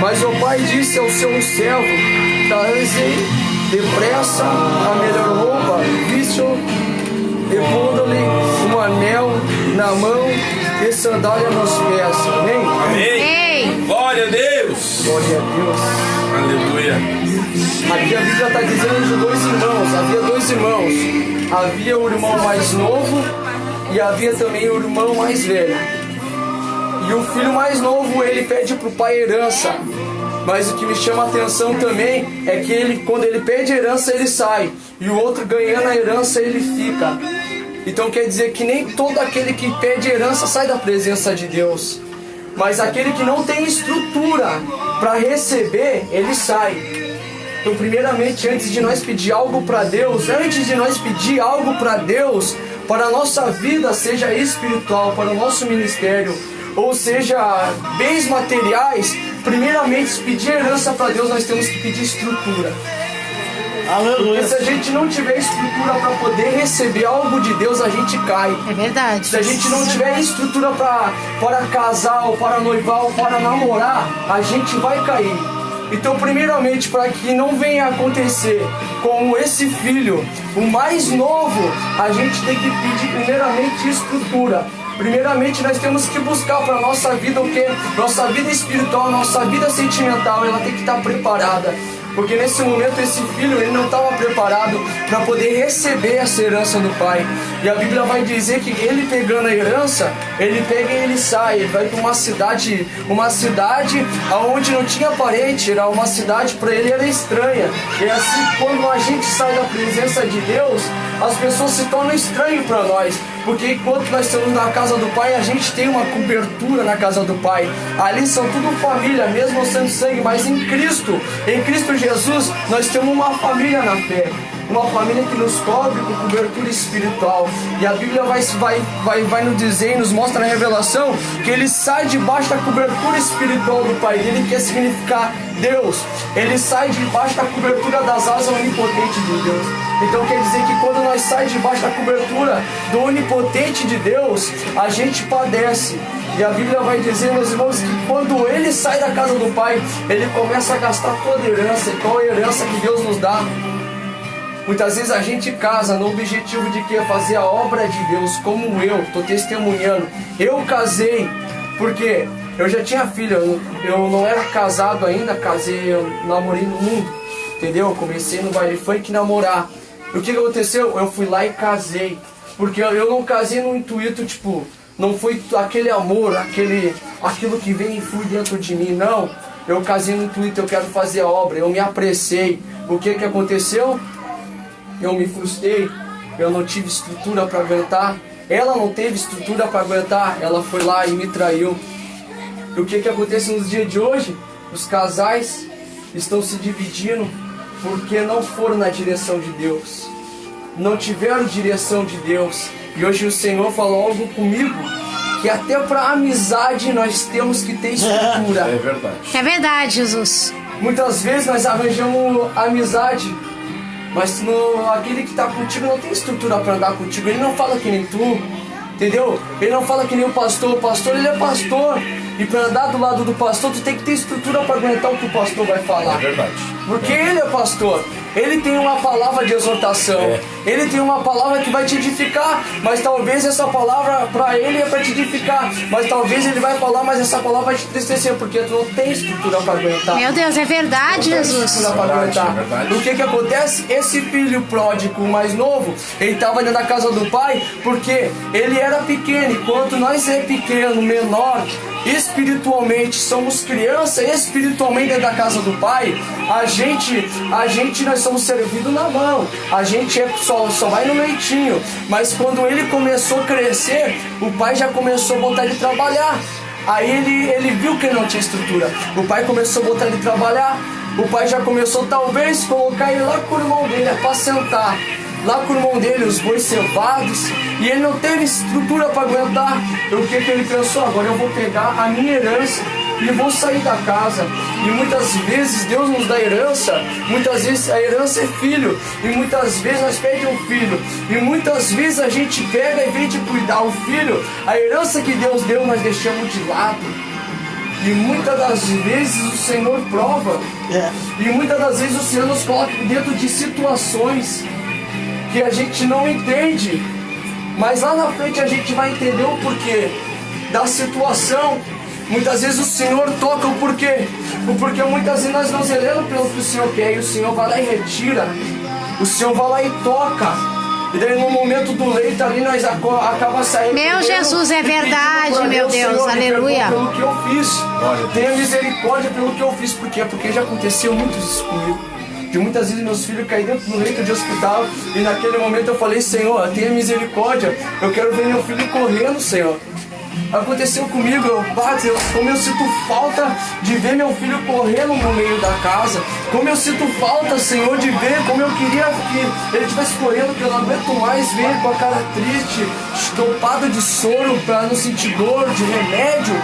Mas o pai disse ao seu servo: traze depressa a melhor roupa, viste-o e pondo-lhe um anel na mão e sandália nos pés. Amém? Amém. Glória a Deus. Glória a Deus. Aleluia. Aqui a Bíblia está dizendo de dois irmãos. Havia dois irmãos. Havia o irmão mais novo e havia também o irmão mais velho. E o filho mais novo, ele pede para o pai herança. Mas o que me chama a atenção também é que ele, quando ele pede herança, ele sai. E o outro, ganhando a herança, ele fica. Então quer dizer que nem todo aquele que pede herança sai da presença de Deus. Mas aquele que não tem estrutura para receber, ele sai. Então primeiramente, antes de nós pedir algo para Deus, para a nossa vida, seja espiritual, para o nosso ministério, ou seja, bens materiais, primeiramente, pedir herança para Deus, nós temos que pedir estrutura. Aleluia. Porque se a gente não tiver estrutura para poder receber algo de Deus, a gente cai. É verdade. Se a gente não tiver estrutura para casar, ou para noivar, ou para namorar, a gente vai cair. Então, primeiramente, para que não venha acontecer com esse filho, o mais novo, a gente tem que pedir primeiramente estrutura. Primeiramente, nós temos que buscar para a nossa vida o que? Nossa vida espiritual, nossa vida sentimental, ela tem que estar preparada. Porque nesse momento esse filho, ele não estava preparado para poder receber essa herança do pai. E a Bíblia vai dizer que ele pegando a herança, ele pega e ele sai. Ele vai para uma cidade onde não tinha parente, era uma cidade para ele era estranha. E assim, quando a gente sai da presença de Deus, as pessoas se tornam estranhas para nós. Porque enquanto nós estamos na casa do Pai, a gente tem uma cobertura na casa do Pai. Ali são tudo família, mesmo sendo sangue, mas em Cristo Jesus, nós temos uma família na fé. Uma família que nos cobre com cobertura espiritual. E a Bíblia vai nos dizer e nos mostra na revelação que ele sai debaixo da cobertura espiritual do Pai dele, que quer significar Deus. Ele sai debaixo da cobertura das asas onipotentes de Deus. Então quer dizer que quando nós saímos debaixo da cobertura do onipotente de Deus, a gente padece. E a Bíblia vai dizer, meus irmãos, que quando ele sai da casa do Pai, ele começa a gastar toda a herança. E qual a herança que Deus nos dá? Muitas vezes a gente casa no objetivo de que? Fazer a obra de Deus, como eu estou testemunhando. Eu casei porque eu já tinha filha, eu não era casado ainda, casei, eu namorei no mundo, entendeu? Eu comecei no baile funk namorar. E o que aconteceu? Eu fui lá e casei, porque eu não casei no intuito, tipo, não foi aquele amor, aquilo que vem e flui dentro de mim, não. Eu casei no intuito, eu quero fazer a obra, eu me apressei. O que aconteceu? Eu me frustrei, eu não tive estrutura para aguentar, ela não teve estrutura para aguentar, ela foi lá e me traiu. E o que acontece nos dias de hoje? Os casais estão se dividindo porque não foram na direção de Deus, não tiveram direção de Deus. E hoje o Senhor falou algo comigo, que até para amizade nós temos que ter estrutura. É verdade. É verdade, Jesus. Muitas vezes nós arranjamos amizade, mas aquele que está contigo não tem estrutura para andar contigo. Ele não fala que nem tu, entendeu? Ele não fala que nem o pastor. O pastor, ele é pastor. E para andar do lado do pastor, tu tem que ter estrutura para aguentar o que o pastor vai falar. É verdade. Porque ele é pastor. Ele tem uma palavra de exortação. Ele tem uma palavra que vai te edificar. Mas talvez essa palavra para ele é para te edificar. Mas talvez ele vai falar, mas essa palavra vai te entristecer, porque tu não tem estrutura para aguentar. Meu Deus, é verdade, Jesus. O que acontece? Esse filho pródigo mais novo, ele estava dentro da casa do pai, porque ele era pequeno. Enquanto nós é pequeno, menor, espiritualmente, somos criança espiritualmente dentro da casa do pai, nós somos servidos na mão, a gente só vai no leitinho. Mas quando ele começou a crescer, o pai já começou a botar ele trabalhar. Aí ele viu que ele não tinha estrutura, o pai começou a botar ele trabalhar. O pai já começou talvez colocar ele lá com o irmão dele, apacentar lá com o irmão dele os bois cevados, e ele não teve estrutura para aguentar. E o que ele pensou? Agora eu vou pegar a minha herança e vou sair da casa. E muitas vezes Deus nos dá herança, muitas vezes a herança é filho, e muitas vezes nós perdemos um filho, e muitas vezes a gente pega e vem de cuidar o filho, a herança que Deus deu nós deixamos de lado. E muitas das vezes o Senhor prova. E muitas das vezes o Senhor nos coloca dentro de situações que a gente não entende. Mas lá na frente a gente vai entender o porquê da situação. Muitas vezes o Senhor toca o porquê. O porquê muitas vezes nós não zelamos pelo que o Senhor quer. E o Senhor vai lá e retira. O Senhor vai lá e toca. E daí no momento do leito ali nós acaba saindo. Meu Jesus, é verdade, meu Deus, Senhor, aleluia. Pelo que eu fiz. Tenha misericórdia pelo que eu fiz. Por quê? Porque já aconteceu muito isso comigo. De muitas vezes meus filhos caíram dentro do leito de hospital. E naquele momento eu falei, Senhor, tenha misericórdia. Eu quero ver meu filho correndo, Senhor. Aconteceu comigo, como eu sinto falta de ver meu filho correndo no meio da casa. Como eu sinto falta, Senhor, de ver como eu queria que ele estivesse correndo, que eu não aguento mais ver ele com a cara triste, estopado de soro para não sentir dor, de remédio.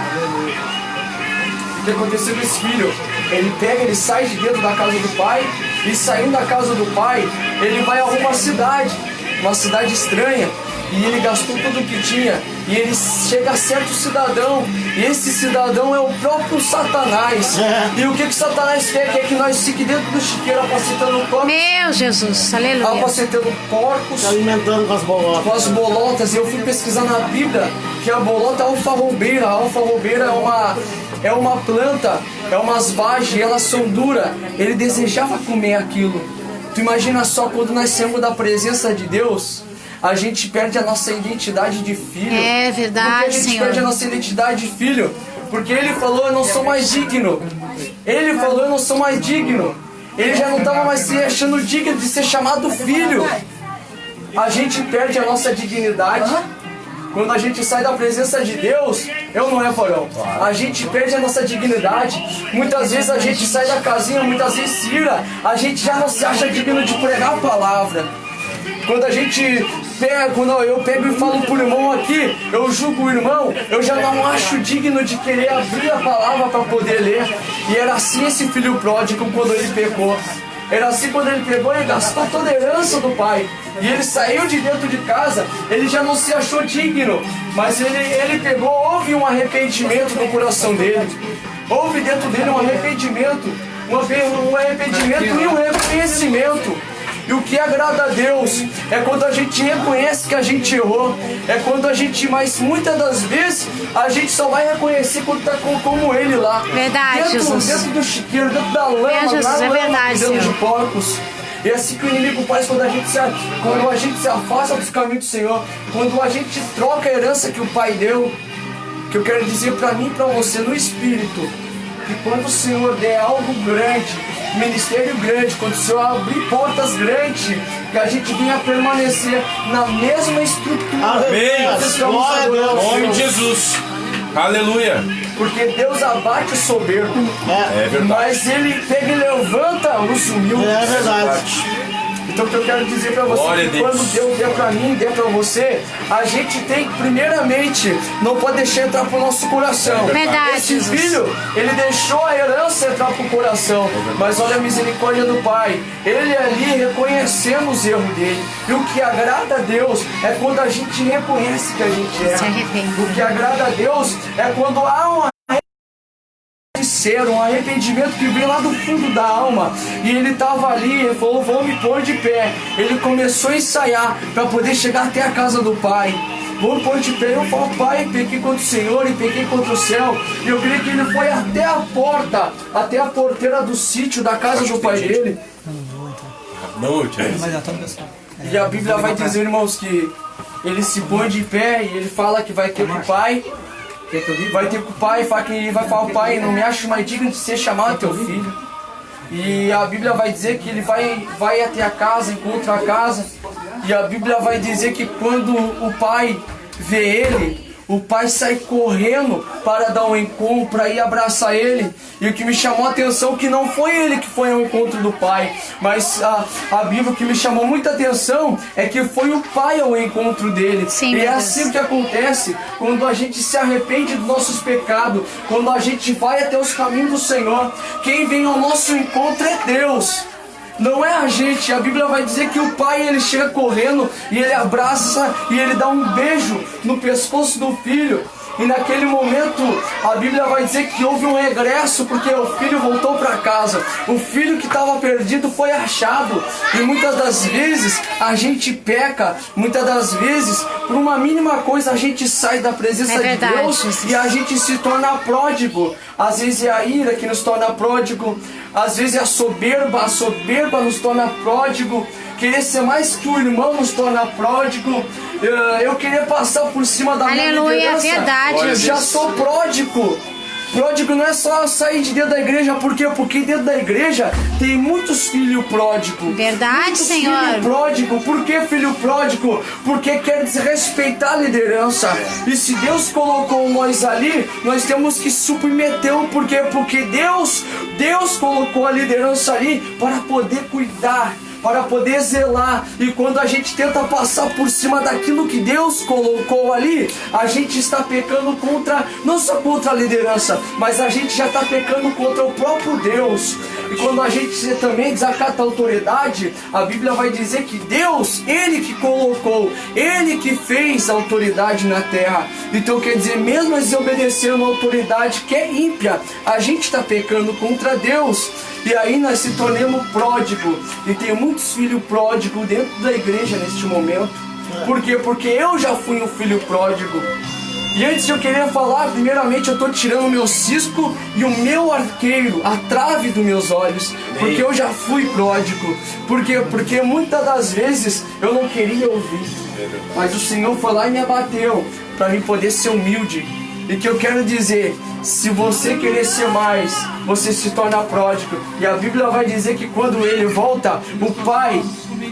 O que aconteceu com esse filho? Ele sai de dentro da casa do pai, e saindo da casa do pai, ele vai a uma cidade estranha. E ele gastou tudo o que tinha. E ele chega a certo cidadão. E esse cidadão é o próprio Satanás. E o que Satanás quer? Quer que nós fiquemos dentro do chiqueiro apacentando porcos. Meu Jesus, aleluia. Apacentando porcos. Se alimentando com as bolotas. Com as bolotas. E eu fui pesquisar na Bíblia que a bolota é alfarrobeira. A alfarrobeira é uma planta, é umas vagens, elas são duras. Ele desejava comer aquilo. Tu imagina só, quando nós saímos da presença de Deus, a gente perde a nossa identidade de filho. É verdade, porque a gente Senhor. perde a nossa identidade de filho. Porque ele falou, eu não sou mais digno. Ele falou, eu não sou mais digno. Ele já não estava mais se achando digno de ser chamado filho. A gente perde a nossa dignidade. Quando a gente sai da presença de Deus, eu não é, Farol? A gente perde a nossa dignidade. Muitas vezes a gente sai da casinha, muitas vezes se ira. A gente já não se acha digno de pregar a palavra. Quando a gente pega, quando eu pego e falo pro irmão aqui, eu julgo o irmão, eu já não acho digno de querer abrir a palavra para poder ler. E era assim esse filho pródigo quando ele pecou. Era assim quando ele pegou e gastou toda a herança do pai. E ele saiu de dentro de casa, ele já não se achou digno. Mas ele pegou, houve um arrependimento no coração dele. Houve dentro dele um arrependimento. Um arrependimento e um reconhecimento. E o que agrada a Deus é quando a gente reconhece que a gente errou. É quando a gente, mas muitas das vezes, a gente só vai reconhecer quando está como ele lá. Verdade, Jesus. Dentro do chiqueiro, dentro da lama, Jesus, na lama, verdade, dentro Senhor. de porcos. E é assim que o inimigo faz quando a gente se afasta dos caminhos do Senhor. Quando a gente troca a herança que o Pai deu. Que eu quero dizer para mim e para você no Espírito. Que quando o Senhor der algo grande, ministério grande, quando o Senhor abrir portas grandes, que a gente venha permanecer na mesma estrutura. Amém. Glória a Deus. Em nome de Jesus. Aleluia. Porque Deus abate o soberbo. É verdade. Mas Ele pega e levanta os humildes. É verdade. Então o que eu quero dizer pra você Glória é a que Deus. quando Deus der pra mim, der pra você, a gente tem que, primeiramente, não pode deixar entrar pro nosso coração. Verdade, Esse Jesus. filho, ele deixou a herança entrar pro coração. Mas olha a misericórdia do Pai. Ele ali reconhecendo os erros dele. E o que agrada a Deus é quando a gente reconhece que a gente erra. Se arrepende. O que agrada a Deus é quando há um arrependimento que vem lá do fundo da alma. E ele estava ali, ele falou, vou me pôr de pé. Ele começou a ensaiar para poder chegar até a casa do Pai. Vou me pôr de pé. Eu falo, Pai, pequei contra o Senhor e pequei contra o céu. E eu creio que ele foi até a porta, até a porteira do sítio da casa do pai dele. Noite. E a Bíblia vai dizer, irmãos, que ele se põe de pé e ele fala que vai ter com o Pai. Vai ter com o Pai, vai falar, Pai, não me acho mais digno de ser chamado teu filho. E a Bíblia vai dizer que ele vai até a casa, encontra a casa. E a Bíblia vai dizer que quando o Pai vê ele, o Pai sai correndo para dar um encontro, para ir abraçar ele. E o que me chamou a atenção que não foi ele que foi ao encontro do Pai, mas a Bíblia que me chamou muita atenção é que foi o Pai ao encontro dele. Sim, e é Deus. assim que acontece quando a gente se arrepende dos nossos pecados, quando a gente vai até os caminhos do Senhor. Quem vem ao nosso encontro é Deus. Não é a gente. A Bíblia vai dizer que o Pai, ele chega correndo e ele abraça e ele dá um beijo no pescoço do filho. E naquele momento a Bíblia vai dizer que houve um regresso, porque o filho voltou para casa. O filho que estava perdido foi achado. E muitas das vezes a gente peca, muitas das vezes por uma mínima coisa a gente sai da presença de Deus e a gente se torna pródigo. Às vezes é a ira que nos torna pródigo, às vezes é a soberba nos torna pródigo. Querer ser mais que o irmão nos torna pródigo. Eu queria passar por cima da minha liderança. Aleluia, verdade. Eu já sou pródigo. Pródigo não é só sair de dentro da igreja, por quê? Porque dentro da igreja tem muitos filhos pródigos. Verdade, muitos Senhor. Filho pródigo. Por que filho pródigo? Porque quer desrespeitar a liderança. E se Deus colocou nós ali, nós temos que submetê-lo. Por quê? Porque Deus colocou a liderança ali para poder cuidar, para poder zelar. E quando a gente tenta passar por cima daquilo que Deus colocou ali, a gente está pecando contra, não só contra a liderança, mas a gente já está pecando contra o próprio Deus. E quando a gente também desacata a autoridade, a Bíblia vai dizer que Deus, Ele que colocou, Ele que fez a autoridade na terra. Então quer dizer, mesmo desobedecendo a autoridade que é ímpia, a gente está pecando contra Deus. E aí nós se tornamos pródigo. E tem muitos filhos pródigos dentro da igreja neste momento. Por quê? Porque eu já fui um filho pródigo. E antes de eu querer falar, primeiramente eu estou tirando o meu cisco e o meu arqueiro, a trave dos meus olhos. Porque eu já fui pródigo. Por quê? Porque muitas das vezes eu não queria ouvir. Mas o Senhor foi lá e me abateu para mim poder ser humilde. E que eu quero dizer, se você querer ser mais, você se torna pródigo. E a Bíblia vai dizer que quando ele volta, o Pai,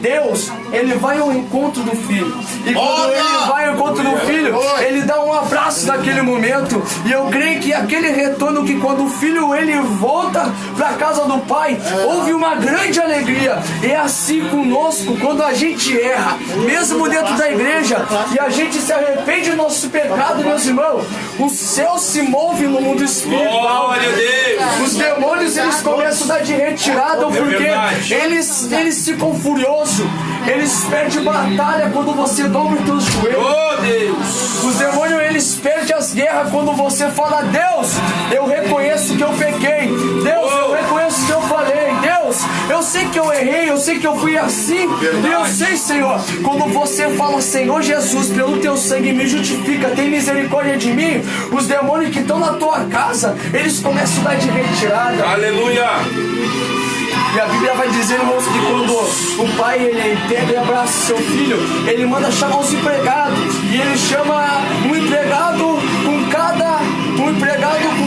Deus, ele vai ao encontro do filho. E quando ele vai ao encontro do filho, ele dá um abraço naquele momento. E eu creio que aquele retorno, que quando o filho ele volta para a casa do Pai, houve uma grande alegria. É assim conosco, quando a gente erra, mesmo dentro da igreja, e a gente se arrepende do nosso pecado, meus irmãos, o céu se move no mundo espiritual. Glória a Deus. Os demônios eles começam a dar de retirada, porque eles ficam furiosos. Eles perdem batalha quando você dobra os teus joelhos. Oh, Deus. Os demônios eles perdem as guerras quando você fala: Deus, eu reconheço que eu pequei. Deus, eu reconheço que eu falei. Deus, eu sei que eu errei, eu sei que eu fui assim. E eu sei, Senhor, quando você fala: Senhor Jesus, pelo teu sangue me justifica, tem misericórdia de mim, os demônios que estão na tua casa, eles começam a dar de retirada. Aleluia. E a Bíblia vai dizer, irmãos, que quando o pai ele pega e abraça seu filho, ele manda chamar os empregados. E ele chama um empregado com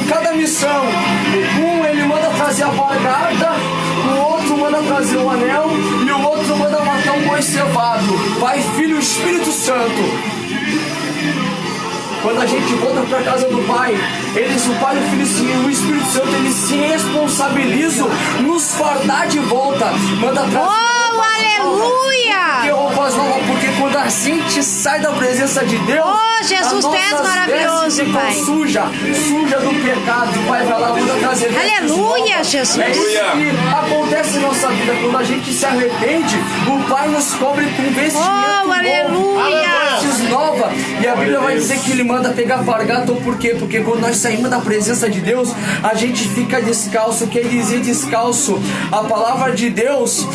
cada missão. Um ele manda trazer a bargada, o outro manda trazer o anel e o outro manda matar um boi cevado. Pai, Filho e Espírito Santo. Quando a gente volta para a casa do Pai, o Pai, o Filho e o Espírito Santo, eles se responsabilizam, nos fardar de volta. Manda trazer. Oh, aleluia! Que roupas novas, porque quando a gente sai da presença de Deus, oh, Jesus, tu és maravilhoso, Pai. Suja do pecado, o Pai vai lá, manda trazer. Aleluia, Jesus. É isso que acontece em nossa vida. Quando a gente se arrepende, o Pai nos cobre com vestimento oh, aleluia! Nova. E a Bíblia vai dizer que ele manda pegar pargato. Por quê? Porque quando nós saímos da presença de Deus, a gente fica descalço. Quer dizer descalço? A palavra de Deus,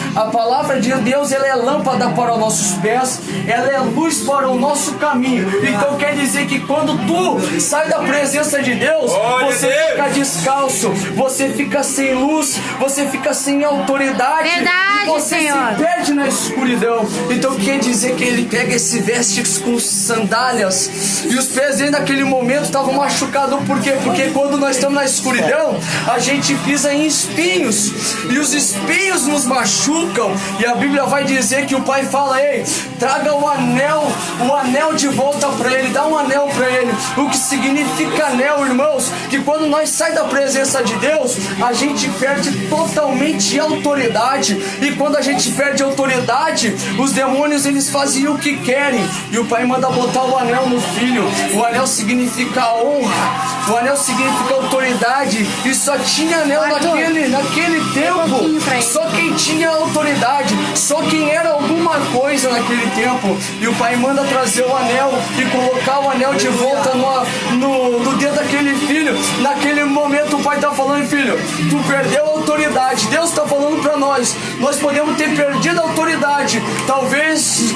ela é lâmpada para os nossos pés, ela é luz para o nosso caminho. Então quer dizer que quando tu sai da presença de Deus, você fica descalço, você fica sem luz, você fica sem autoridade. Verdade, você Senhor. se perde na escuridão. Então quer dizer que ele pega esse veste com sandálias e os pés dele naquele momento estavam machucados. Por quê? Porque quando nós estamos na escuridão, a gente pisa em espinhos e os espinhos nos machucam. E a Bíblia vai dizer que o Pai fala: ei, traga o anel de volta para ele, dá um anel para ele. O que significa anel, irmãos? Que quando nós sai da presença de Deus, a gente perde totalmente a autoridade. E quando a gente perde a autoridade, os demônios eles fazem o que querem. E o Pai manda botar o anel no filho. O anel significa honra, o anel significa autoridade. E só tinha anel naquele tempo. Só quem tinha autoridade, só quem era alguma coisa naquele tempo e o pai manda trazer o anel e colocar o anel de volta no dedo daquele filho, naquele momento o pai tá falando: filho, tu perdeu a autoridade. Deus tá falando pra nós podemos ter perdido a autoridade, talvez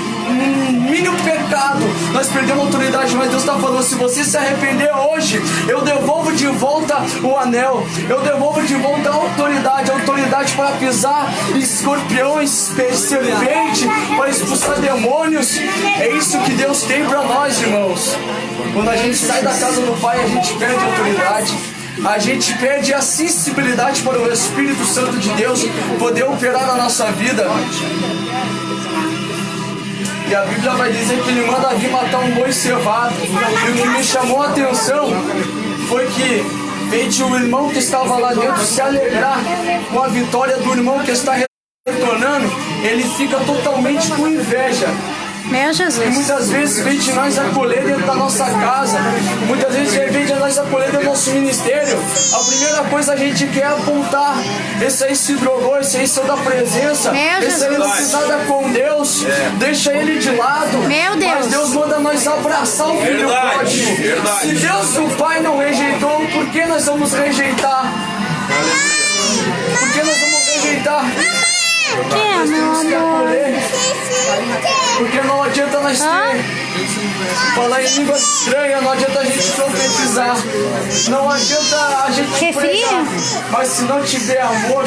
mínimo pecado, nós perdemos a autoridade, mas Deus está falando: se você se arrepender hoje, eu devolvo de volta o anel, eu devolvo de volta a autoridade para pisar escorpiões, serpente, para expulsar demônios. É isso que Deus tem para nós, irmãos. Quando a gente sai da casa do Pai, a gente perde a autoridade, a gente perde a sensibilidade para o Espírito Santo de Deus poder operar na nossa vida. E a Bíblia vai dizer que ele manda vir matar um boi cevado. E o que me chamou a atenção foi que fez o irmão que estava lá dentro se alegrar com a vitória do irmão que está retornando. Ele fica totalmente com inveja. Meu E Jesus. muitas vezes vem de nós acolher dentro da nossa casa, muitas vezes vem de nós acolher dentro do nosso ministério. A primeira coisa a gente quer apontar: esse aí se drogou, esse aí saiu da presença, Meu esse aí não fez nada com Deus, deixa ele de lado. Meu Deus. Mas Deus manda nós abraçar o filho Verdade, pródigo. verdade. Se Deus o Pai não rejeitou, por que nós vamos rejeitar? Por que nós vamos rejeitar? Que é, meu Temos que amor? acolher. Porque não adianta nós falar em língua estranha, não adianta a gente profetizar, não adianta a gente pregar, mas se não tiver amor,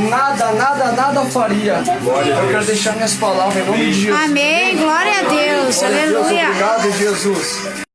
nada faria. Eu quero deixar minhas palavras em nome de Jesus. Amém. Glória a Deus. Glória a Deus, Aleluia. obrigado, Jesus.